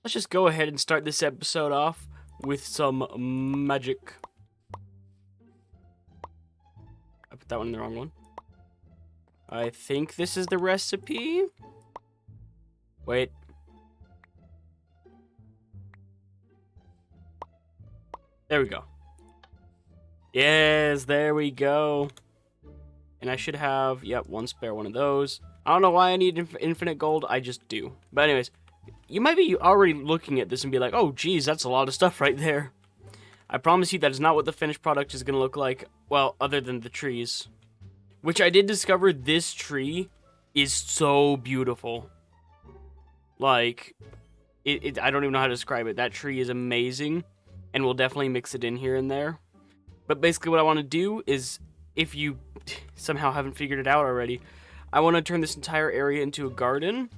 let's just go ahead and start this episode off with some magic. I put that one in the wrong one. I think this is the recipe. Wait. There we go. Yes, there we go. And I should have, yep, one spare one of those. I don't know why I need infinite gold, I just do. But anyways, you might be already looking at this and be like, oh geez, that's a lot of stuff right there. I promise you that is not what the finished product is going to look like, well, other than the trees. Which I did discover this tree is so beautiful. Like, I don't even know how to describe it. That tree is amazing, and we'll definitely mix it in here and there. But basically what I want to do is, if you somehow haven't figured it out already, I want to turn this entire area into a garden.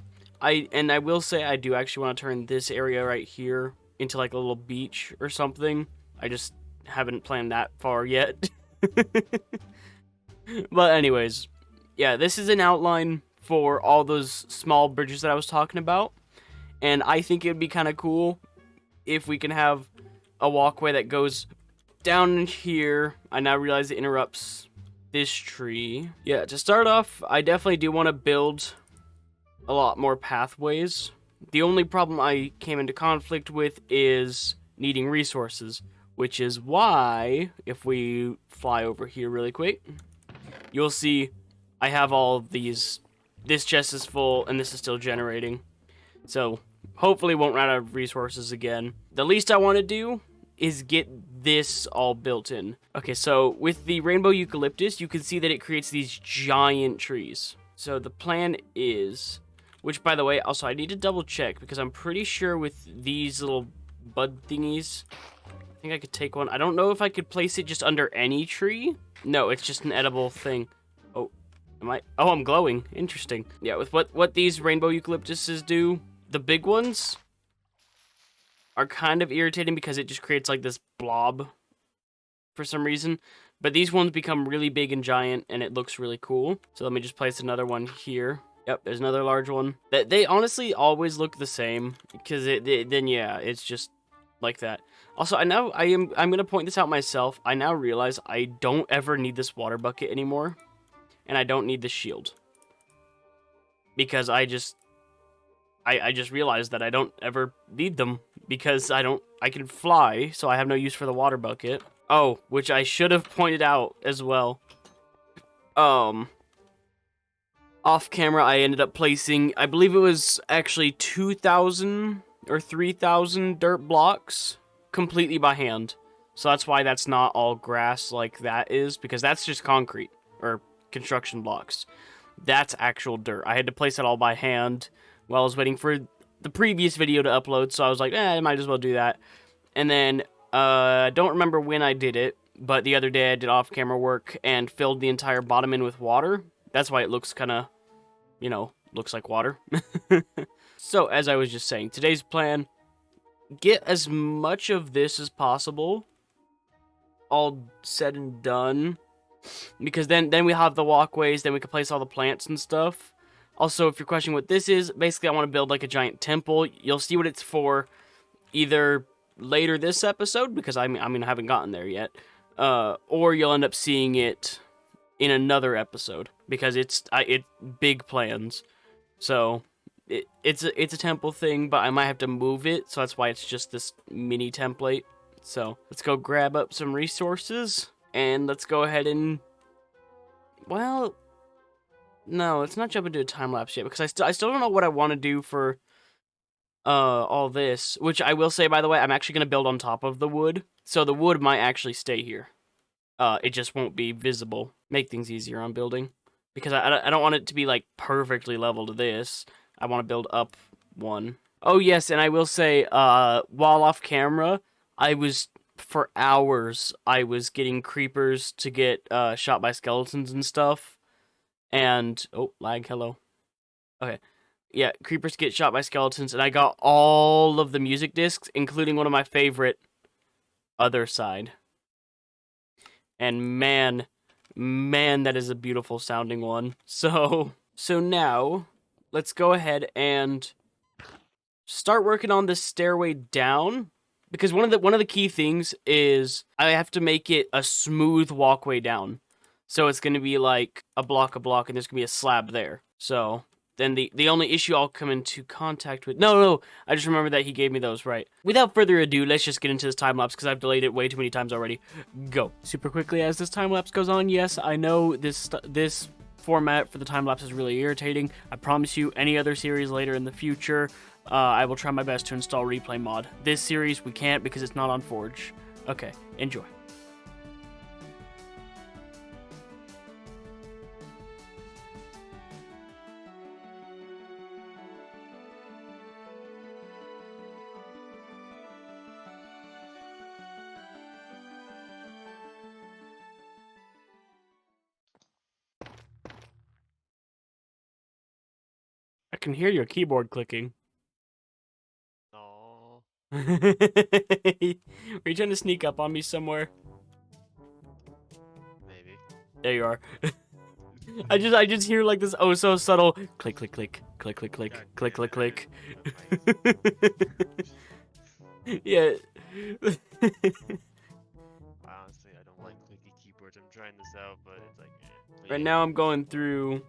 And I will say I do actually want to turn this area right here into like a little beach or something. I just haven't planned that far yet. But anyways, yeah, this is an outline for all those small bridges that I was talking about. And I think it would be kind of cool if we can have a walkway that goes down here. I now realize it interrupts this tree. Yeah, to start off, I definitely do want to build a lot more pathways. The only problem I came into conflict with is needing resources, which is why, if we fly over here really quick, you'll see I have all of these. This chest is full, and this is still generating. So, hopefully won't run out of resources again. The least I want to do is get this all built in. Okay, so with the rainbow eucalyptus, you can see that it creates these giant trees. So the plan is, which by the way, also I need to double check because I'm pretty sure with these little bud thingies, I think I could take one. I don't know if I could place it just under any tree. No, it's just an edible thing. Oh, oh, I'm glowing. Interesting. Yeah, with what these rainbow eucalyptuses do, the big ones are kind of irritating because it just creates like this blob for some reason. But these ones become really big and giant, and it looks really cool. So let me just place another one here. Yep, there's another large one. They honestly always look the same because then yeah, it's just like that. Also, I'm gonna point this out myself. I now realize I don't ever need this water bucket anymore, and I don't need the shield because I just realized that I don't ever need them because I can fly, so I have no use for the water bucket. Oh, which I should have pointed out as well. Off camera, I ended up placing, I believe it was actually 2,000 or 3,000 dirt blocks completely by hand. So that's why that's not all grass like that is, because that's just concrete or construction blocks. That's actual dirt. I had to place it all by hand while I was waiting for the previous video to upload, so I was like, I might as well do that. And then, I don't remember when I did it, but the other day I did off-camera work and filled the entire bottom in with water. That's why it looks kind of, looks like water. So, as I was just saying, today's plan, get as much of this as possible all said and done, because then we have the walkways, then we can place all the plants and stuff. Also, if you're questioning what this is, basically I want to build like a giant temple. You'll see what it's for either later this episode, because I haven't gotten there yet, or you'll end up seeing it in another episode, because it's big plans. So it's a temple thing, but I might have to move it, so that's why it's just this mini template. So let's go grab up some resources, and let's go ahead and, well, no, let's not jump into a time lapse yet, because I still don't know what I want to do for all this, which I will say, by the way, I'm actually going to build on top of the wood, so the wood might actually stay here. It just won't be visible. Make things easier on building, because I don't want it to be like perfectly level to this. I want to build up one. Oh yes, and I will say, while off camera, for hours, I was getting creepers to get shot by skeletons and stuff. And, oh, lag, hello. Okay. Yeah, creepers get shot by skeletons, and I got all of the music discs, including one of my favorite, Other Side. And man, that is a beautiful sounding one. So now, let's go ahead and start working on this stairway down, because one of the key things is I have to make it a smooth walkway down. So it's going to be like a block, and there's going to be a slab there. So then the only issue I'll come into contact with... No, I just remember that he gave me those, right. Without further ado, let's just get into this time-lapse, because I've delayed it way too many times already. Go. Super quickly as this time-lapse goes on, yes, I know this format for the time-lapse is really irritating. I promise you, any other series later in the future, I will try my best to install replay mod. This series, we can't because it's not on Forge. Okay, enjoy. I can hear your keyboard clicking. No. Were you trying to sneak up on me somewhere? Maybe. There you are. I just hear like this oh so subtle click click click click click click God click damn click it, click. Yeah. Honestly, I don't like clicky keyboards. I'm trying this out, but it's like, But Right yeah. now I'm going through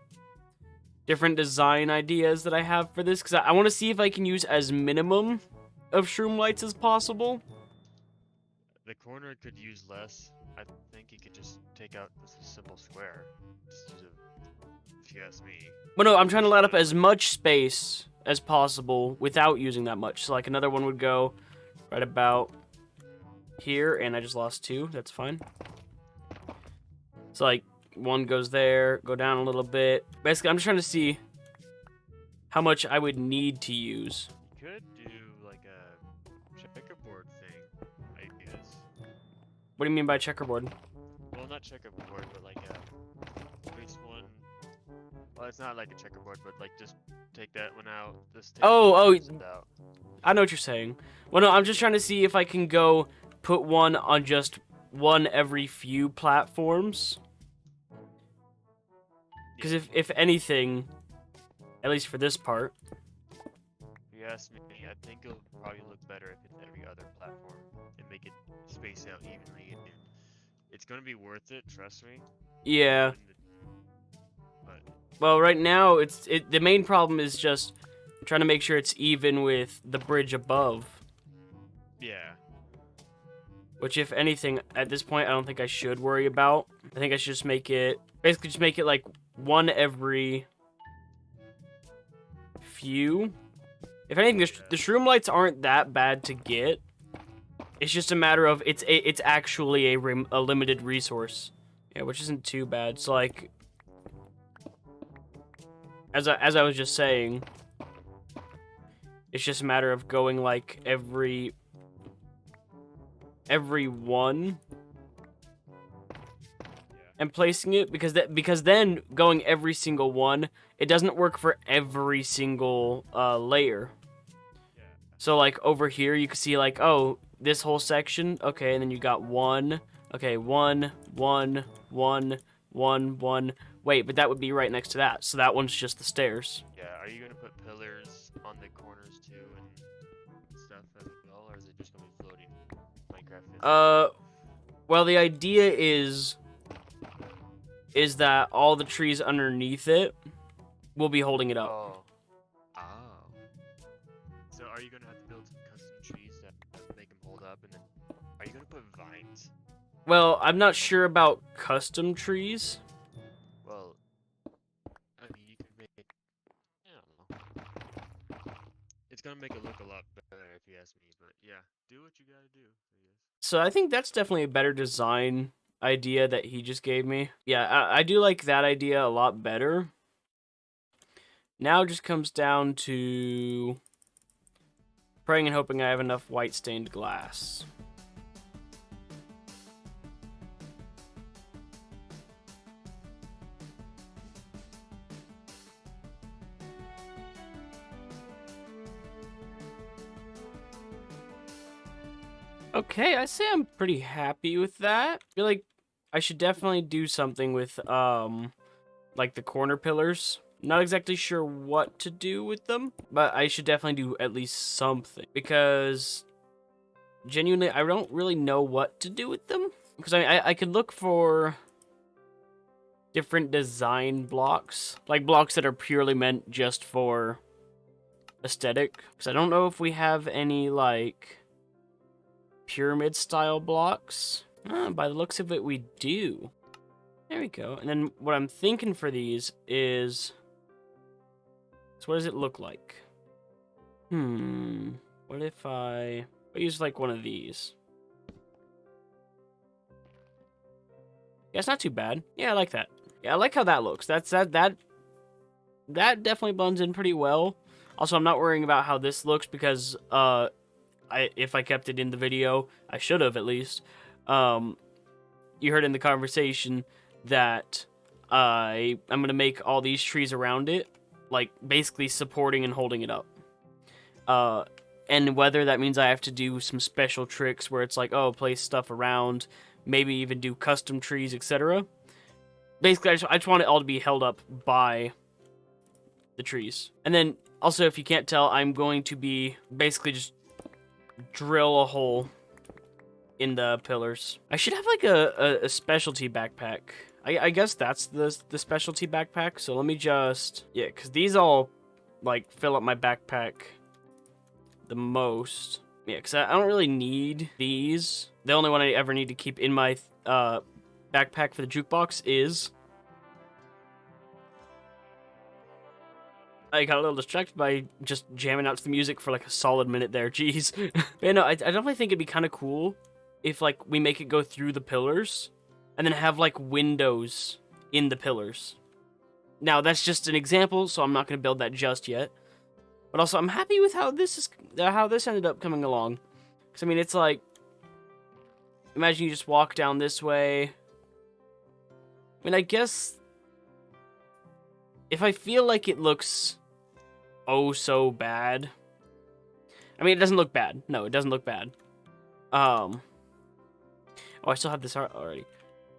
different design ideas that I have for this because I want to see if I can use as minimum of shroom lights as possible. The corner could use less. I think you could just take out this simple square. Just use if you ask me. But no, I'm trying to light up as much space as possible without using that much. So like another one would go right about here, and I just lost 2. That's fine. So like one goes there, go down a little bit. Basically, I'm just trying to see how much I would need to use. You could do like a checkerboard thing, I guess. What do you mean by checkerboard? Well, not checkerboard, but like place one. Well, it's not like a checkerboard, but like just take that one out. Just take Oh, out. I know what you're saying. Well, no, I'm just trying to see if I can go put one on just one every few platforms. Because if anything, at least for this part. If you ask me, I think it'll probably look better if it's every other platform and make it space out evenly. And it's gonna be worth it, trust me. Yeah. But Well, right now the main problem is just trying to make sure it's even with the bridge above. yeah. Which, if anything, at this point, I don't think I should worry about. I think I should just make it, basically just make it like one every few. If anything, the shroom lights aren't that bad to get. It's just a matter of, it's actually a limited resource. Yeah, which isn't too bad. So, like, as I was just saying, it's just a matter of going, like, every one and placing it, because then going every single one, it doesn't work for every single layer. Yeah. So like over here you can see like, oh, this whole section, okay, and then you got 1, okay, 1 1 1 1 1. Wait, but that would be right next to that, so that one's just the stairs. Yeah. Are you gonna put pillars on the corners too and stuff as well, or is it just gonna be floating? Minecraft. Well, the idea is that all the trees underneath it will be holding it up. Oh. Oh. So are you gonna have to build some custom trees that make them hold up, and then are you gonna put vines? Well, I'm not sure about custom trees. Well, I mean, you could make. I don't know. It's gonna make it look a lot better if you ask me, but yeah, do what you gotta do, I guess. So I think that's definitely a better design idea that he just gave me. Yeah, I do like that idea a lot better. Now it just comes down to praying and hoping I have enough white stained glass. Okay, I say I'm pretty happy with that. I feel like I should definitely do something with like the corner pillars. Not exactly sure what to do with them, but I should definitely do at least something, because genuinely, I don't really know what to do with them. Because I could look for different design blocks, like blocks that are purely meant just for aesthetic. Because I don't know if we have any, like, pyramid-style blocks. By the looks of it, we do. There we go. And then what I'm thinking for these is... So what does it look like? What if I use, like, one of these? Yeah, it's not too bad. Yeah, I like that. Yeah, I like how that looks. That definitely blends in pretty well. Also, I'm not worrying about how this looks because if I kept it in the video, I should have at least. You heard in the conversation that I'm gonna make all these trees around it, like basically supporting and holding it up. And whether that means I have to do some special tricks where it's like, oh, place stuff around, maybe even do custom trees, etc. Basically, I just want it all to be held up by the trees. And then, also, if you can't tell, I'm going to be basically just drill a hole in the pillars. I should have, like, a specialty backpack. I guess that's the specialty backpack, so let me just... Yeah, because these all, like, fill up my backpack the most. Yeah, because I don't really need these. The only one I ever need to keep in my backpack for the jukebox is... I got a little distracted by just jamming out to the music for like a solid minute there. Jeez. But yeah, no, I definitely think it'd be kind of cool if like we make it go through the pillars and then have like windows in the pillars. Now that's just an example, so I'm not going to build that just yet. But also, I'm happy with how this ended up coming along. Because I mean, it's like, imagine you just walk down this way. I mean, I guess if I feel like it looks oh so bad. I mean, it doesn't look bad. No, it doesn't look bad. Oh, I still have this already.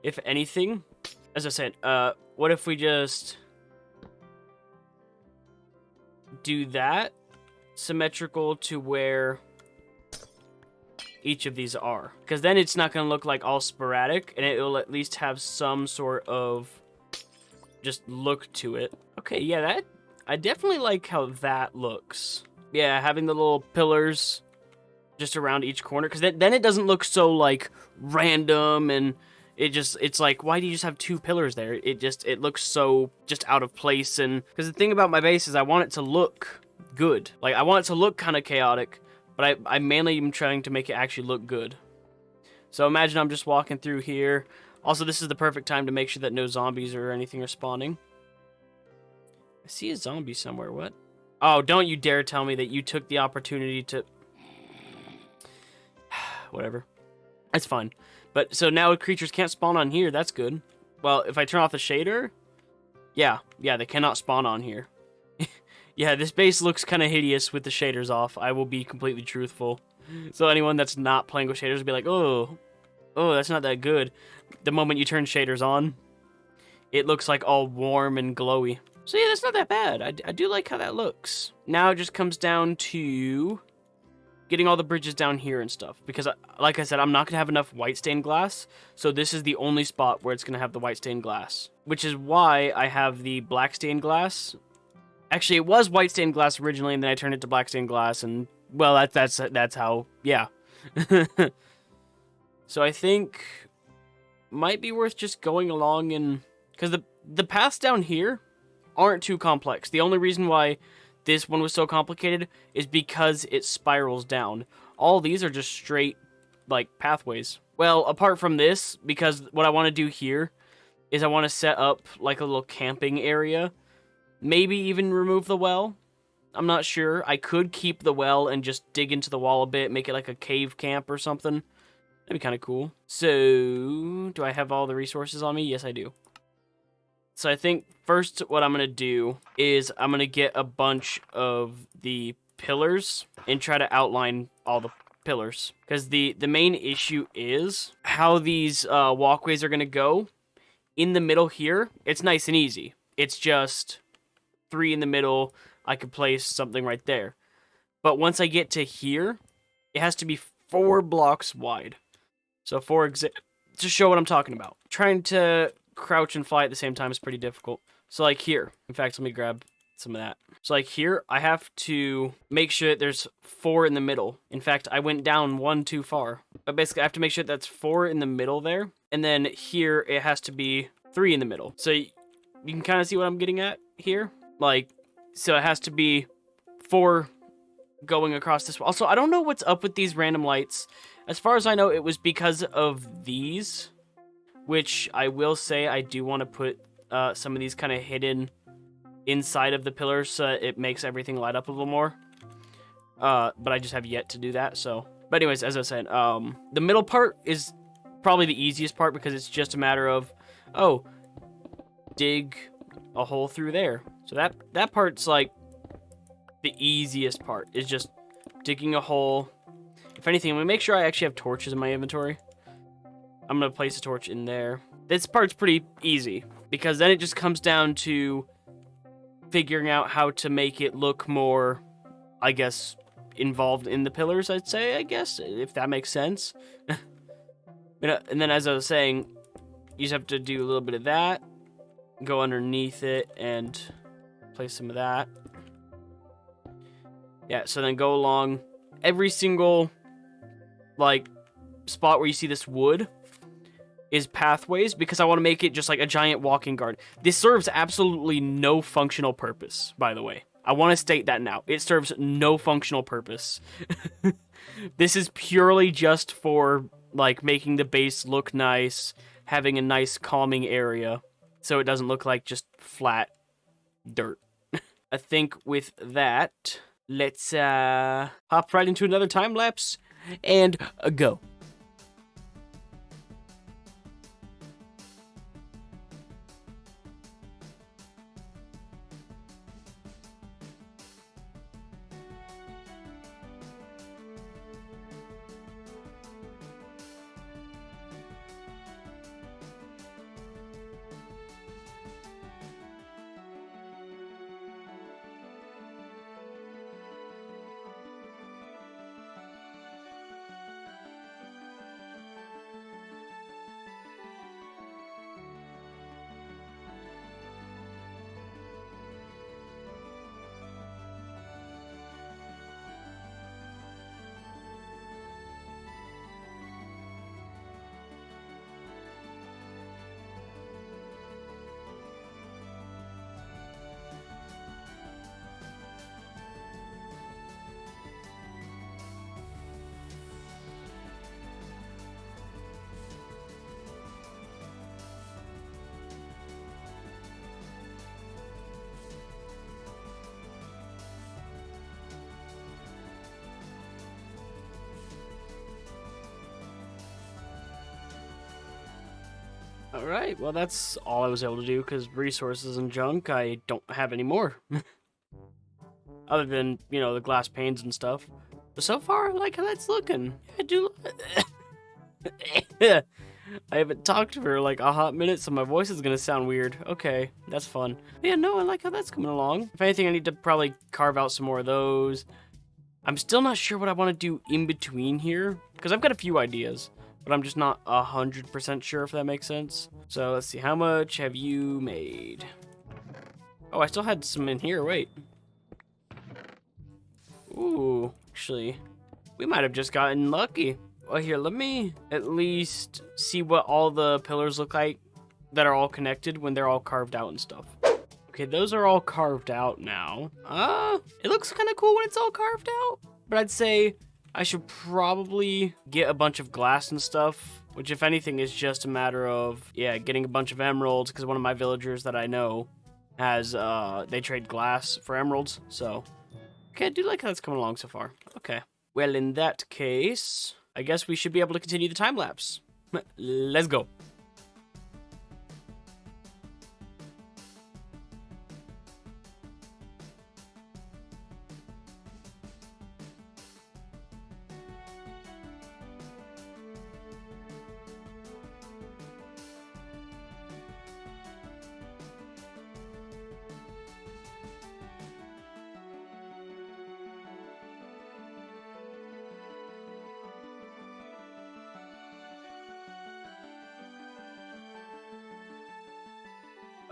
If anything, as I said, what if we just do that symmetrical to where each of these are? Because then it's not going to look like all sporadic, and it will at least have some sort of just look to it. Okay, yeah, I definitely like how that looks. Yeah, having the little pillars just around each corner, because then it doesn't look so, like, random, and it's like, why do you just have two pillars there? It looks so just out of place, and because the thing about my base is I want it to look good. Like, I want it to look kind of chaotic, but I mainly am trying to make it actually look good. So imagine I'm just walking through here. Also, this is the perfect time to make sure that no zombies or anything are spawning. I see a zombie somewhere. What? Oh, don't you dare tell me that you took the opportunity to... Whatever. That's fine. But, so now creatures can't spawn on here. That's good. Well, if I turn off the shader... Yeah, they cannot spawn on here. Yeah, this base looks kind of hideous with the shaders off. I will be completely truthful. So anyone that's not playing with shaders will be like, oh, that's not that good. The moment you turn shaders on, it looks like all warm and glowy. So yeah, that's not that bad. I do like how that looks. Now it just comes down to getting all the bridges down here and stuff. Because, like I said, I'm not going to have enough white stained glass. So this is the only spot where it's going to have the white stained glass. Which is why I have the black stained glass. Actually, it was white stained glass originally, and then I turned it to black stained glass. And, well, that's how, yeah. So I think might be worth just going along and... Because the paths down here aren't too complex. The only reason why this one was so complicated is because it spirals down. All these are just straight, like, pathways. Well, apart from this, because what I want to do here is I want to set up, like, a little camping area. Maybe even remove the well. I'm not sure. I could keep the well and just dig into the wall a bit, make it like a cave camp or something. That'd be kind of cool. So, do I have all the resources on me? Yes, I do. So I think first what I'm going to do is I'm going to get a bunch of the pillars and try to outline all the pillars. Because the main issue is how these walkways are going to go. In the middle here, it's nice and easy. It's just 3 in the middle, I could place something right there. But once I get to here, it has to be 4 blocks wide. So to show what I'm talking about. Trying to crouch and fly at the same time is pretty difficult. So like here, in fact, let me grab some of that. So like here, I have to make sure that there's 4 in the middle. In fact, I went down 1 too far. But basically, I have to make sure that's 4 in the middle there. And then here, it has to be 3 in the middle. So you can kind of see what I'm getting at here. Like, so it has to be 4 going across this wall. Also, I don't know what's up with these random lights. As far as I know, it was because of these, which I will say I do want to put some of these kind of hidden inside of the pillars so it makes everything light up a little more. But I just have yet to do that, so. But anyways, as I said, the middle part is probably the easiest part because it's just a matter of, oh, dig a hole through there. So that part's like the easiest part, is just digging a hole. If anything, I'm gonna make sure I actually have torches in my inventory. I'm gonna place a torch in there. This part's pretty easy because then it just comes down to figuring out how to make it look more, I guess, involved in the pillars, I'd say, I guess, if that makes sense. And then as I was saying, you just have to do a little bit of that, go underneath it, and place some of that. Yeah, so then go along every single, like, spot where you see this wood is pathways, because I want to make it just like a giant walking garden. This serves absolutely no functional purpose, by the way. I want to state that now. It serves no functional purpose. This is purely just for, like, making the base look nice, having a nice calming area, so it doesn't look like just flat dirt. I think with that, let's hop right into another time lapse and go. Alright, well that's all I was able to do, because resources and junk, I don't have any more. Other than, you know, the glass panes and stuff. But so far, I like how that's looking. I do. I haven't talked for like a hot minute, so my voice is gonna sound weird. Okay, that's fun. But yeah, no, I like how that's coming along. If anything, I need to probably carve out some more of those. I'm still not sure what I want to do in between here, because I've got a few ideas, but I'm just not 100% sure if that makes sense. So let's see, how much have you made? Oh, I still had some in here, wait. Ooh, actually, we might have just gotten lucky. Well, here, let me at least see what all the pillars look like that are all connected when they're all carved out and stuff. Okay, those are all carved out now. It looks kind of cool when it's all carved out, but I'd say I should probably get a bunch of glass and stuff, which if anything is just a matter of, yeah, getting a bunch of emeralds, because one of my villagers that I know has, they trade glass for emeralds, so. Okay, I do like how that's coming along so far. Okay. Well, in that case, I guess we should be able to continue the time lapse. Let's go.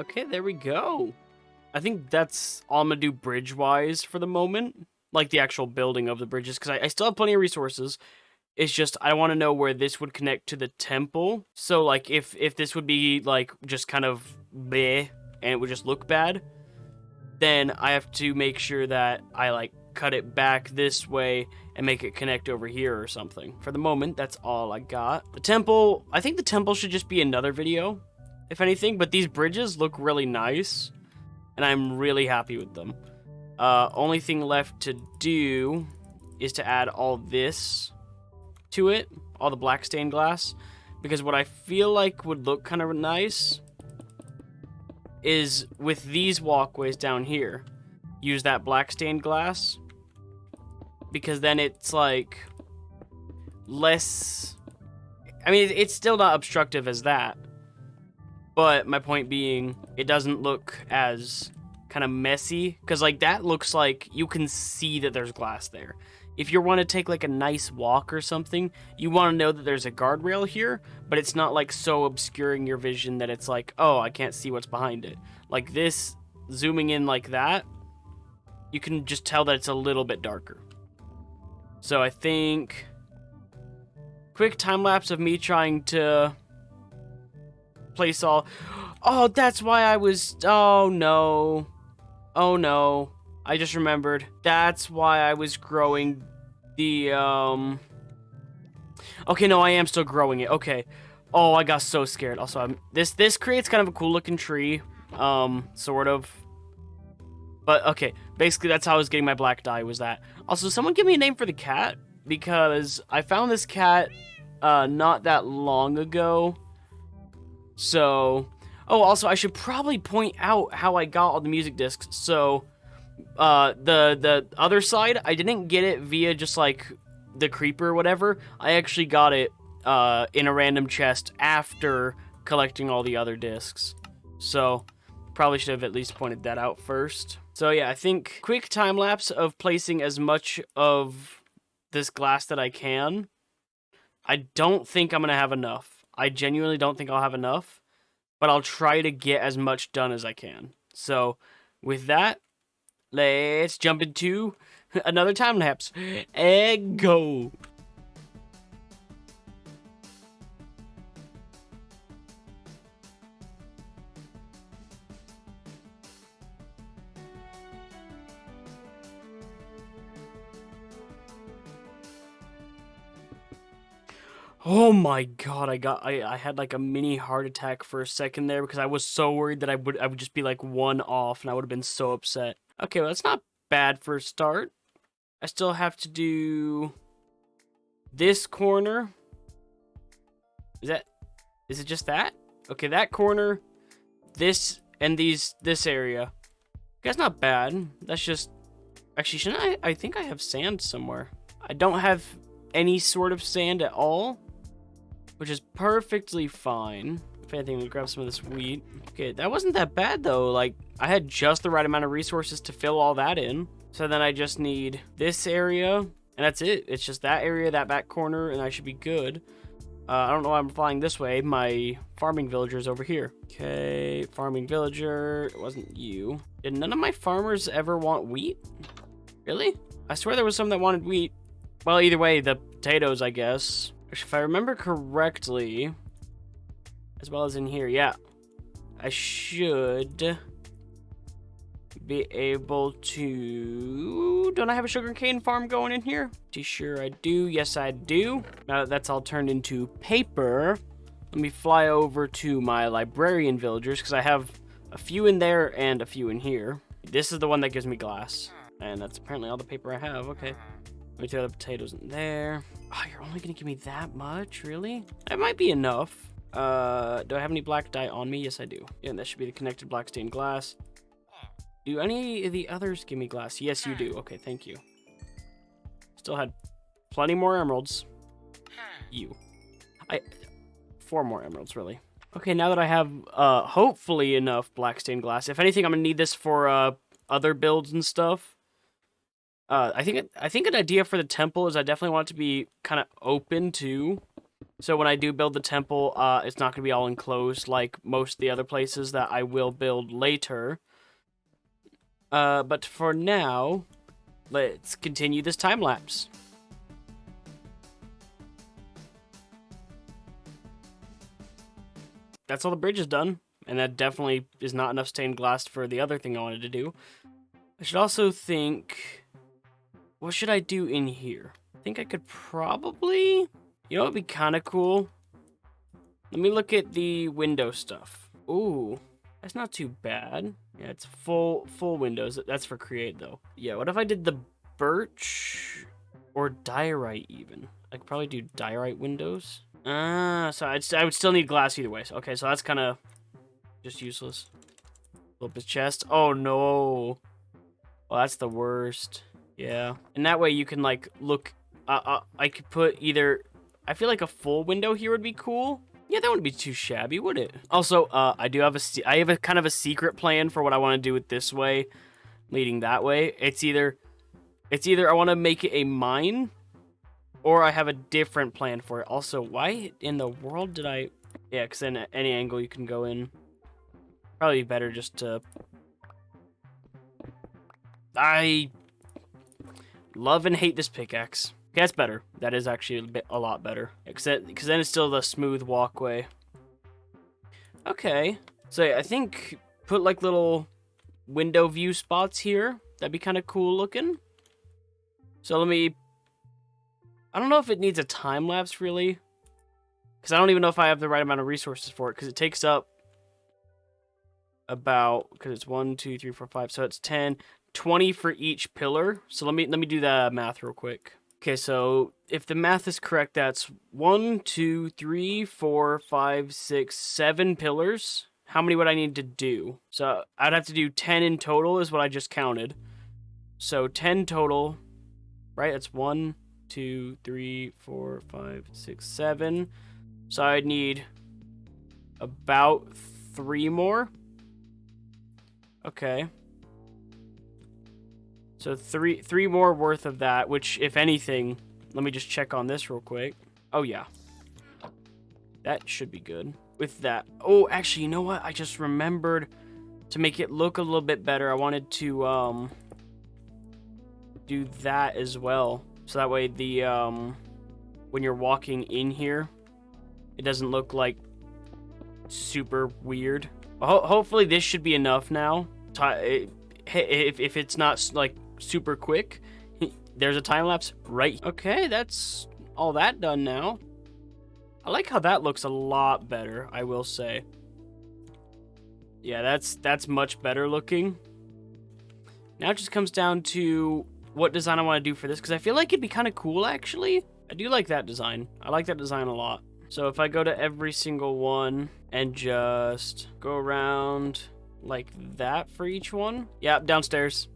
Okay, there we go. I think that's all I'm gonna do bridge-wise for the moment. Like the actual building of the bridges, because I still have plenty of resources. It's just I want to know where this would connect to the temple. So like if this would be like just kind of bleh and it would just look bad, then I have to make sure that I like cut it back this way and make it connect over here or something. For the moment, that's all I got. The temple, I think the temple should just be another video, if anything, but these bridges look really nice and I'm really happy with them. Only thing left to do is to add all this to it, all the black stained glass, because what I feel like would look kind of nice is with these walkways down here, use that black stained glass, because then it's like less, I mean, it's still not obstructive as that, but my point being, it doesn't look as kind of messy, because like that looks like you can see that there's glass there. If you want to take like a nice walk or something, you want to know that there's a guardrail here, but it's not like so obscuring your vision that it's like, oh, I can't see what's behind it. Like this, zooming in like that, you can just tell that it's a little bit darker. So I think quick time lapse of me trying to place all. Oh, that's why I was. Oh no. Oh no. I just remembered. That's why I was growing the, Okay, no, I am still growing it. Okay. Oh, I got so scared. Also, this creates kind of a cool looking tree. Sort of. But, okay. Basically, that's how I was getting my black dye, was that. Also, someone give me a name for the cat, because I found this cat, not that long ago. So... Oh, also, I should probably point out how I got all the music discs. So... the other side, I didn't get it via just like the creeper or whatever. I actually got it in a random chest after collecting all the other discs. So probably should have at least pointed that out first. So yeah, I think quick time lapse of placing as much of this glass that I can. I don't think I'm gonna have enough. I genuinely don't think I'll have enough, but I'll try to get as much done as I can. So with that, let's jump into another time lapse. And go. Oh my god, I had like a mini heart attack for a second there because I was so worried that I would just be like one off and I would have been so upset. Okay, well that's not bad for a start. I still have to do this corner. Is it just that? Okay, that corner, this, and this area. That's not bad. That's just, actually, shouldn't I think I have sand somewhere. I don't have any sort of sand at all, which is perfectly fine. If anything, we'll grab some of this wheat. Okay, that wasn't that bad though. Like, I had just the right amount of resources to fill all that in. So then I just need this area, and that's it. It's just that area, that back corner, and I should be good. I don't know why I'm flying this way. My farming villager's over here. Okay, farming villager. It wasn't you. Did none of my farmers ever want wheat? Really? I swear there was some that wanted wheat. Well, either way, the potatoes, I guess. If I remember correctly, as well as in here, yeah. I should be able to... Don't I have a sugarcane farm going in here? Pretty sure I do. Yes, I do. Now that that's all turned into paper, let me fly over to my librarian villagers, because I have a few in there and a few in here. This is the one that gives me glass, and that's apparently all the paper I have. Okay. Let me throw the potatoes in there. Oh, you're only gonna give me that much? Really? That might be enough. Do I have any black dye on me? Yes, I do. Yeah, that should be the connected black stained glass. Do any of the others give me glass? Yes, you do. Okay, thank you. Still had plenty more emeralds. You. 4 more emeralds, really. Okay, now that I have, hopefully enough black stained glass. If anything, I'm gonna need this for, other builds and stuff. I think an idea for the temple is I definitely want it to be kind of open, too. So when I do build the temple, it's not going to be all enclosed like most of the other places that I will build later. But for now, let's continue this time lapse. That's all the bridge is done, and that definitely is not enough stained glass for the other thing I wanted to do. I should also think, what should I do in here? I think I could probably, you know what would be kind of cool? Let me look at the window stuff. Ooh, that's not too bad. Yeah, it's full windows. That's for create though. Yeah, what if I did the birch or diorite even? I could probably do diorite windows. So I would still need glass either way. Okay, so that's kind of just useless. Flip his chest. Oh no. Well, that's the worst. Yeah. And that way you can like look. I could put either. I feel like a full window here would be cool. Yeah, that wouldn't be too shabby, would it? Also, I have a kind of a secret plan for what I want to do with this way, leading that way. It's either I want to make it a mine, or I have a different plan for it. Also, why in the world did I? Yeah, because then at any angle you can go in. Probably better just to. I love and hate this pickaxe. Okay, that's better. That is actually a lot better. Because then it's still the smooth walkway. Okay. So yeah, I think put like little window view spots here. That'd be kind of cool looking. So let me... I don't know if it needs a time lapse really. Because I don't even know if I have the right amount of resources for it. Because it takes up about... Because it's 1, 2, 3, 4, 5. So it's 10, 20 for each pillar. So let me do the math real quick. Okay, so if the math is correct, that's 1, 2, 3, 4, 5, 6, 7 pillars. How many would I need to do? So I'd have to do 10 in total is what I just counted. So 10 total, right? That's 1, 2, 3, 4, 5, 6, 7. So I'd need about 3 more. Okay. So three more worth of that, which, if anything, let me just check on this real quick. Oh, yeah. That should be good. With that. Oh, actually, you know what? I just remembered to make it look a little bit better. I wanted to do that as well. So that way the when you're walking in here, it doesn't look like super weird. Hopefully this should be enough now. If it's not like super quick, there's a time lapse right. Okay, that's all that done now. I like how that looks a lot better, I will say. Yeah, that's much better looking. Now it just comes down to what design I want to do for this, because I feel like it'd be kind of cool actually. I do like that design. I like that design a lot. So if I go to every single one and just go around like that for each one. Yeah, downstairs.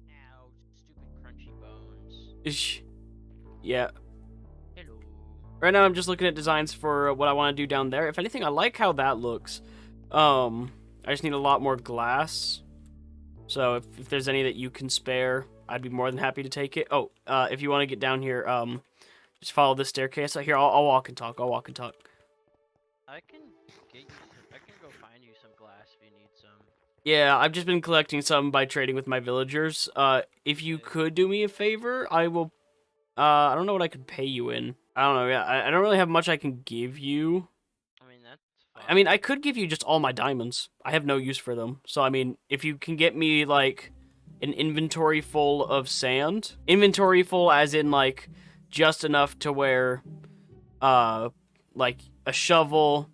Ow, stupid crunchy bones. Ish. Yeah. Hello. Right now I'm just looking at designs for what I want to do down there. If anything, I like how that looks. I just need a lot more glass. So if there's any that you can spare, I'd be more than happy to take it. Oh, if you want to get down here, just follow this staircase. Here, I'll walk and talk. I'll walk and talk. I can get you I can go find you some glass if you need some. Yeah, I've just been collecting some by trading with my villagers. If you could do me a favor, I will... I don't know what I could pay you in. I don't know, yeah, I don't really have much I can give you. I mean, that's fine. I mean, I could give you just all my diamonds. I have no use for them. So, I mean, if you can get me, like, an inventory full of sand. Inventory full as in, like, just enough to where, like, a shovel...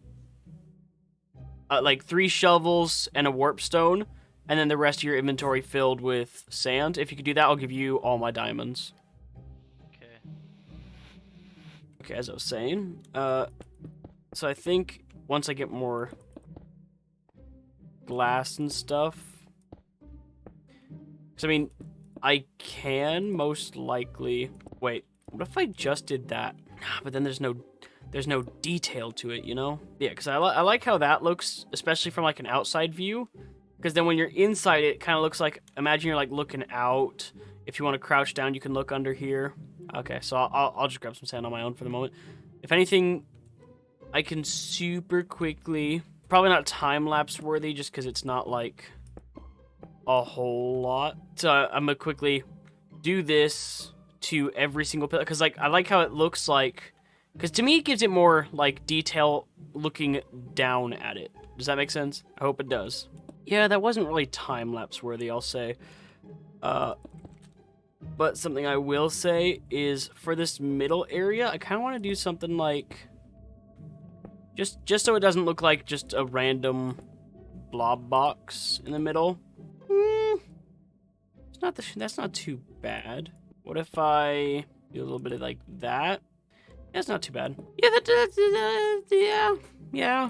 like 3 shovels and a warp stone, and then the rest of your inventory filled with sand. If you could do that, I'll give you all my diamonds. Okay. Okay, as I was saying, so I think once I get more glass and stuff, because I mean, I can most likely, wait, what if I just did that? But then there's no detail to it, you know? Yeah, because I like how that looks, especially from like an outside view. Because then when you're inside, it kind of looks like, imagine you're like looking out. If you want to crouch down, you can look under here. Okay, so I'll just grab some sand on my own for the moment. If anything, I can super quickly, probably not time-lapse worthy just because it's not like a whole lot. So I'm gonna quickly do this to every single pillar because like I like how it looks like, because to me it gives it more like detail looking down at it. Does that make sense? I hope it does. Yeah, that wasn't really time-lapse worthy, I'll say. But something I will say is for this middle area, I kind of want to do something like just so it doesn't look like just a random blob box in the middle. It's not that's not too bad. What if I do a little bit of like that? That's not too bad. Yeah, yeah.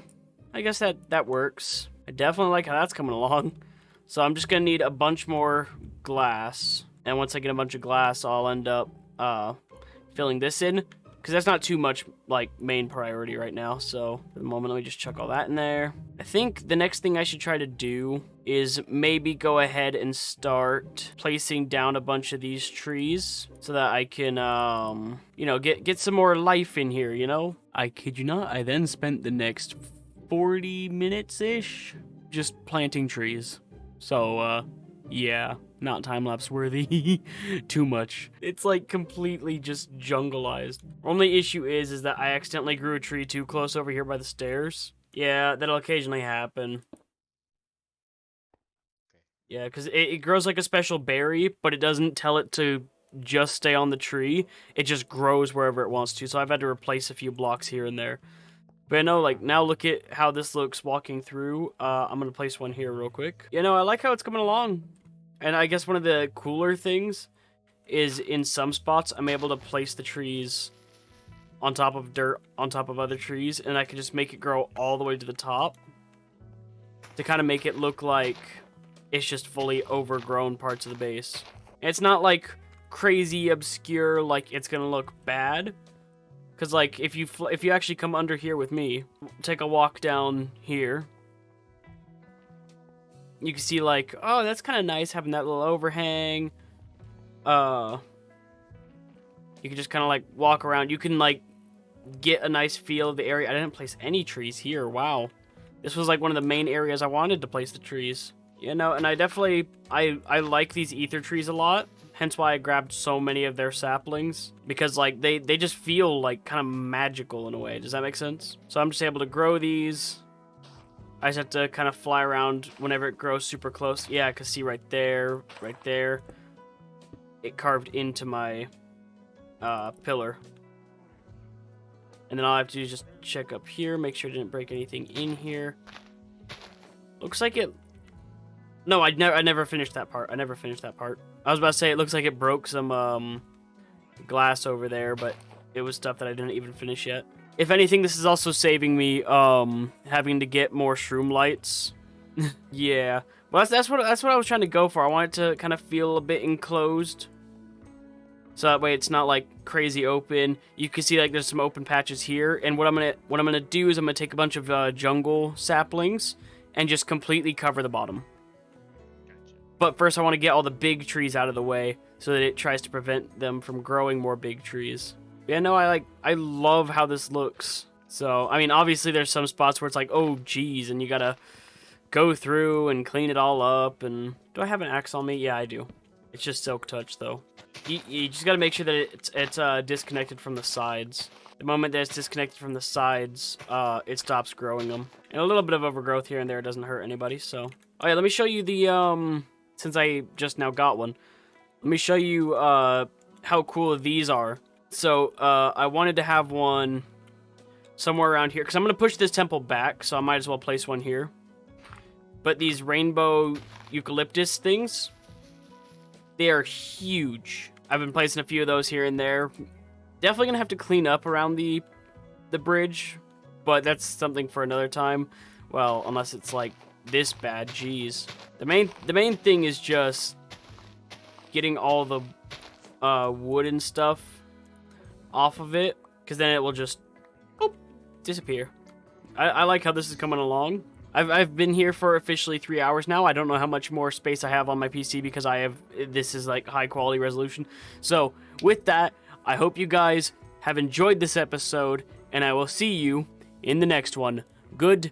I guess that works. I definitely like how that's coming along. So I'm just gonna need a bunch more glass. And once I get a bunch of glass, I'll end up filling this in. Because that's not too much, like, main priority right now. So, for the moment, let me just chuck all that in there. I think the next thing I should try to do is maybe go ahead and start placing down a bunch of these trees. So that I can, you know, get some more life in here, you know? I kid you not, I then spent the next 40 minutes-ish just planting trees. So, yeah, not time-lapse worthy. Too much. It's like completely just jungleized. Only issue is that I accidentally grew a tree too close over here by the stairs. Yeah, that'll occasionally happen. Yeah, because it grows like a special berry, but it doesn't tell it to just stay on the tree. It just grows wherever it wants to, so I've had to replace a few blocks here and there. But I know, like, now look at how this looks walking through. I'm going to place one here real quick. You know, I like how it's coming along. And I guess one of the cooler things is in some spots, I'm able to place the trees on top of dirt, on top of other trees, and I can just make it grow all the way to the top to kind of make it look like it's just fully overgrown parts of the base. And it's not, like, crazy obscure, like, it's going to look bad. Because, like, if you actually come under here with me, take a walk down here, you can see, like, oh, that's kind of nice having that little overhang. You can just kind of, like, walk around. You can, like, get a nice feel of the area. I didn't place any trees here. Wow. This was, like, one of the main areas I wanted to place the trees. You know, and I definitely, I like these ether trees a lot. Hence why I grabbed so many of their saplings. Because, like, they just feel, like, kind of magical in a way. Does that make sense? So I'm just able to grow these. I just have to kind of fly around whenever it grows super close. Yeah, I can see right there. It carved into my pillar. And then all I have to do is just check up here. Make sure I didn't break anything in here. Looks like it... No, I never finished that part. I was about to say, it looks like it broke some glass over there, but it was stuff that I didn't even finish yet. If anything, this is also saving me having to get more shroom lights. Yeah. Well, that's what I was trying to go for. I want it to kind of feel a bit enclosed. So that way it's not like crazy open. You can see like there's some open patches here, and what I'm gonna do is I'm gonna take a bunch of jungle saplings and just completely cover the bottom. But first I want to get all the big trees out of the way so that it tries to prevent them from growing more big trees. Yeah, no, I love how this looks. So, I mean, obviously there's some spots where it's like, oh, geez, and you gotta go through and clean it all up. And do I have an axe on me? Yeah, I do. It's just Silk Touch, though. You just gotta make sure that it's disconnected from the sides. The moment that it's disconnected from the sides, it stops growing them. And a little bit of overgrowth here and there doesn't hurt anybody, so. Oh yeah, let me show you the, since I just now got one, let me show you, how cool these are. So, I wanted to have one somewhere around here, because I'm going to push this temple back, so I might as well place one here. But these rainbow eucalyptus things, they are huge. I've been placing a few of those here and there. Definitely going to have to clean up around the bridge, but that's something for another time. Well, unless it's like this bad, jeez. The main thing is just getting all the wood and stuff off of it, because then it will just disappear. I like how this is coming along. I've been here for officially 3 hours now. I don't know how much more space I have on my PC because this is like high quality resolution. So with that, I hope you guys have enjoyed this episode, and I will see you in the next one. Goodbye.